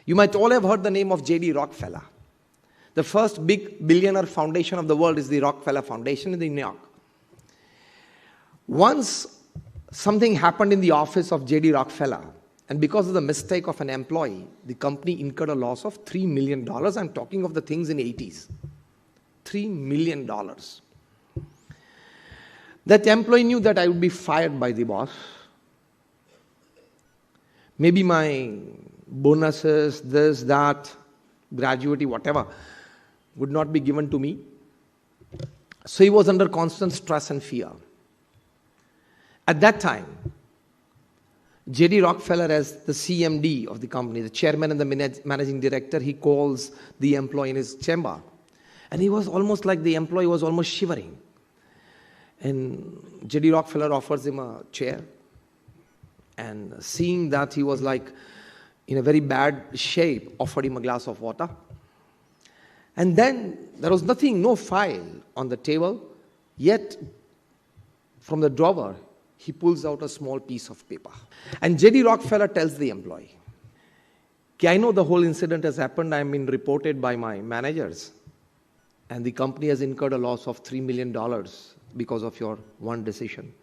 You might all have heard the name of J.D. Rockefeller. The first big billionaire foundation of the world is the Rockefeller Foundation in New York. Once something happened in the office of J.D. Rockefeller, and because of the mistake of an employee, the company incurred a loss of $3 million. I'm talking of the things in the 80s. $3 million. That employee knew that I would be fired by the boss. Maybe my bonuses, this, that, gratuity, whatever, would not be given to me. So he was under constant stress and fear. At that time, J.D. Rockefeller, as the CMD of the company, the chairman and the managing director, he calls the employee in his chamber. And he was almost like the employee was almost shivering. And J.D. Rockefeller offers him a chair. And seeing that he was like in a very bad shape, offered him a glass of water. And then there was nothing, no file on the table. Yet, from the drawer, he pulls out a small piece of paper. And J.D. Rockefeller tells the employee, I know the whole incident has happened. I'm been reported by my managers. And the company has incurred a loss of $3 million because of your one decision.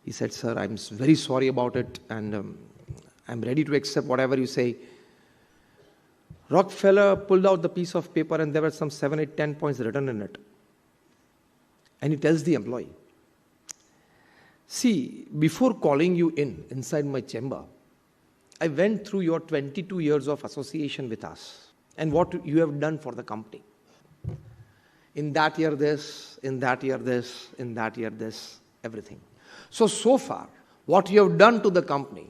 He said, sir, I'm very sorry about it. And I'm ready to accept whatever you say. Rockefeller pulled out the piece of paper and there were some 7, 8, 10 points written in it. And he tells the employee, see, before calling you inside my chamber, I went through your 22 years of association with us and what you have done for the company. In that year this, in that year this, in that year this, everything. So far, what you have done to the company,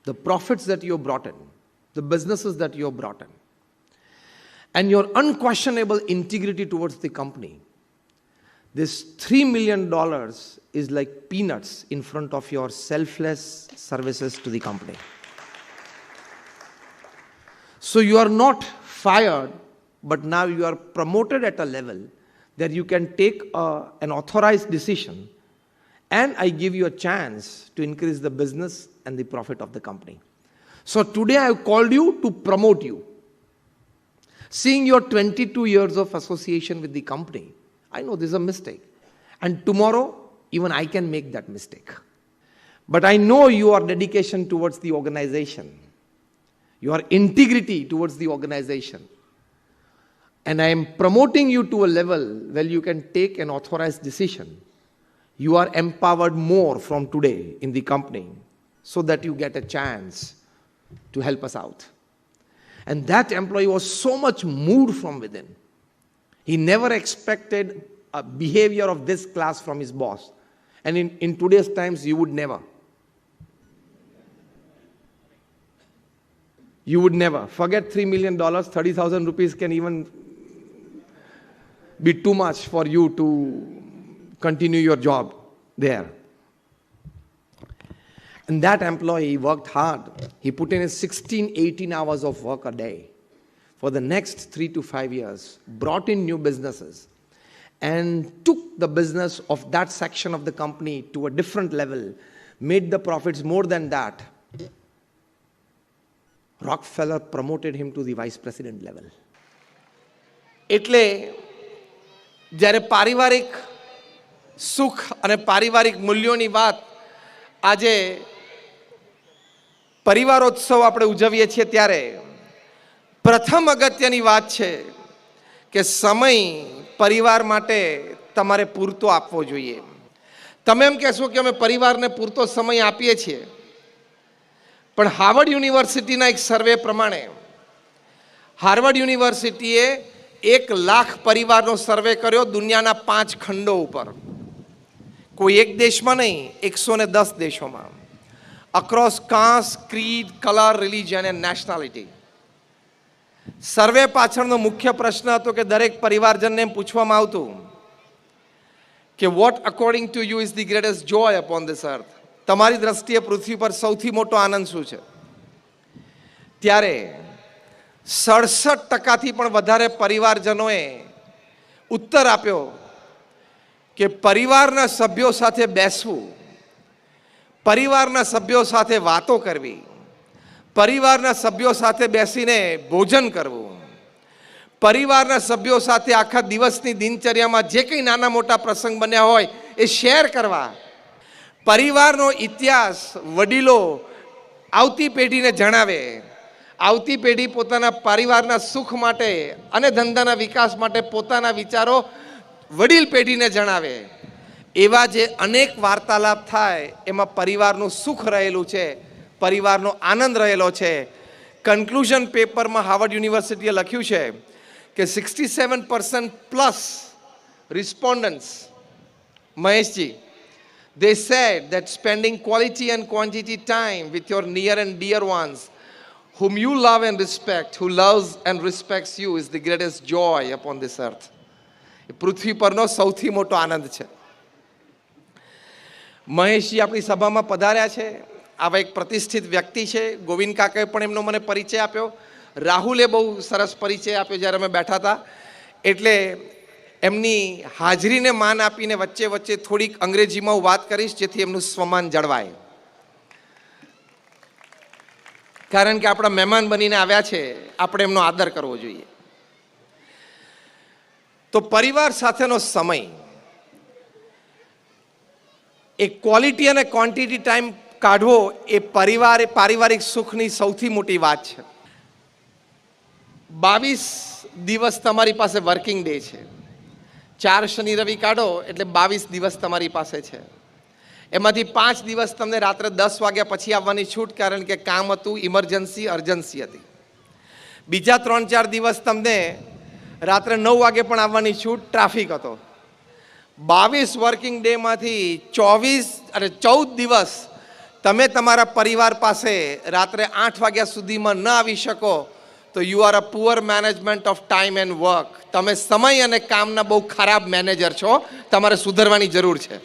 the profits that you have brought in, the businesses that you have brought in, and your unquestionable integrity towards the company, this $3 million is like peanuts in front of your selfless services to the company. So you are not fired, but now you are promoted at a level that you can take an authorized decision, and I give you a chance to increase the business and the profit of the company. So today I have called you to promote you. Seeing your 22 years of association with the company, I know this is a mistake. And tomorrow, even I can make that mistake. But I know your dedication towards the organization, your integrity towards the organization. And I am promoting you to a level where you can take an authorized decision. You are empowered more from today in the company so that you get a chance to help us out. And that employee was so much moved from within. He never expected a behavior of this class from his boss. And in today's times, you would never. You would never. Forget $3 million, 30,000 rupees can even be too much for you to continue your job there. And that employee worked hard. He put in 16, 18 hours of work a day for the next 3 to 5 years, brought in new businesses, and took the business of that section of the company to a different level, made the profits more than that. Rockefeller promoted him to the vice president level. એટલે જ્યારે પારિવારિક સુખ અને પારિવારિક મૂલ્યોની વાત આજે પરિવારોત્સવ આપણે ઉજવીએ છીએ ત્યારે પ્રથમ અગત્યની વાત છે કે સમય પરિવાર માટે તમારે પૂરતો આપવો જોઈએ. તમે એમ કહેશો કે અમે પરિવારને પૂરતો સમય આપીએ છીએ, પણ હાર્વર્ડ યુનિવર્સિટીના એક સર્વે પ્રમાણે હાર્વર્ડ યુનિવર્સિટીએ 1 લાખ પરિવારનો સર્વે કર્યો દુનિયાના 5 ખંડો ઉપર. કોઈ એક દેશમાં નહીં, 110 દેશોમાં. Across caste, creed, colour, religion and nationality. Survey પાછળનો મુખ્ય પ્રશ્ન હતો કે દરેક પરિવારજનને એમ પૂછવામાં આવતું કે what according to you is the greatest joy upon this earth. તમારી દ્રષ્ટિએ પૃથ્વી પર સૌથી મોટો આનંદ શું છે? ત્યારે 67% પણ વધારે પરિવારજનોએ ઉત્તર આપ્યો કે પરિવારના સભ્યો સાથે બેસવું, પરિવારના સભ્યો સાથે વાતો કરવી, પરિવારના સભ્યો સાથે બેસીને ભોજન કરવું, પરિવારના સભ્યો સાથે આખા દિવસની દિનચર્યામાં જે કંઈ નાના મોટા પ્રસંગ બન્યા હોય એ શેર કરવા, પરિવારનો ઇતિહાસ વડીલો આવતી પેઢીને જણાવે, આવતી પેઢી પોતાના પરિવારના સુખ માટે અને ધંધાના વિકાસ માટે પોતાના વિચારો વડીલ પેઢીને જણાવે. એવા જે અનેક વાર્તાલાપ થાય એમાં પરિવારનું સુખ રહેલું છે, પરિવારનો આનંદ રહેલો છે. કન્ક્લુઝન પેપરમાં હાર્વર્ડ યુનિવર્સિટીએ લખ્યું છે કે 67% plus respondents, Maheshji, they said that spending quality and quantity time with your near and dear ones whom you love and respect, who loves and respects you, is the greatest joy upon this earth. એ પૃથ્વી પરનો સૌથી મોટો આનંદ છે. મહેશજી આપણી સભામાં પધાર્યા છે. આવા એક પ્રતિષ્ઠિત વ્યક્તિ છે. ગોવિંદ કાકાએ પણ એમનો મને પરિચય આપ્યો. રાહુલે બહુ સરસ પરિચય આપ્યો જ્યારે અમે બેઠા હતા. એટલે એમની હાજરીને માન આપીને વચ્ચે વચ્ચે થોડીક અંગ્રેજીમાં હું વાત કરીશ જેથી એમનું સ્વમાન જળવાય. કારણ કે આપણા મહેમાન બનીને આવ્યા છે, આપણે એમનો આદર કરવો જોઈએ. તો પરિવાર સાથેનો સમય એ ક્વોલિટી અને ક્વોન્ટિટી ટાઈમ કાઢવો એ પારિવારિક સુખની સૌથી મોટી વાત છે. 22 દિવસ તમારી પાસે વર્કિંગ ડે છે. 4 શનિ રવિ કાઢો એટલે 22 દિવસ તમારી પાસે છે. એમાંથી 5 દિવસ તમને રાત્રે 10 વાગ્યા પછી આવવાની છૂટ, કારણ કે કામ હતું, ઇમરજન્સી, અર્જન્સી હતી. બીજા 3-4 દિવસ તમને રાત્રે 9 વાગે પણ આવવાની છૂટ, ટ્રાફિક હતો. 22 વર્કિંગ ડેમાંથી 14 દિવસ તમે તમારા પરિવાર પાસે રાત્રે 8 વાગ્યા સુધીમાં ન આવી શકો તો you are a poor management of time and work. તમે સમય અને કામના બહુ ખરાબ મેનેજર છો. તમારે સુધરવાની જરૂર છે.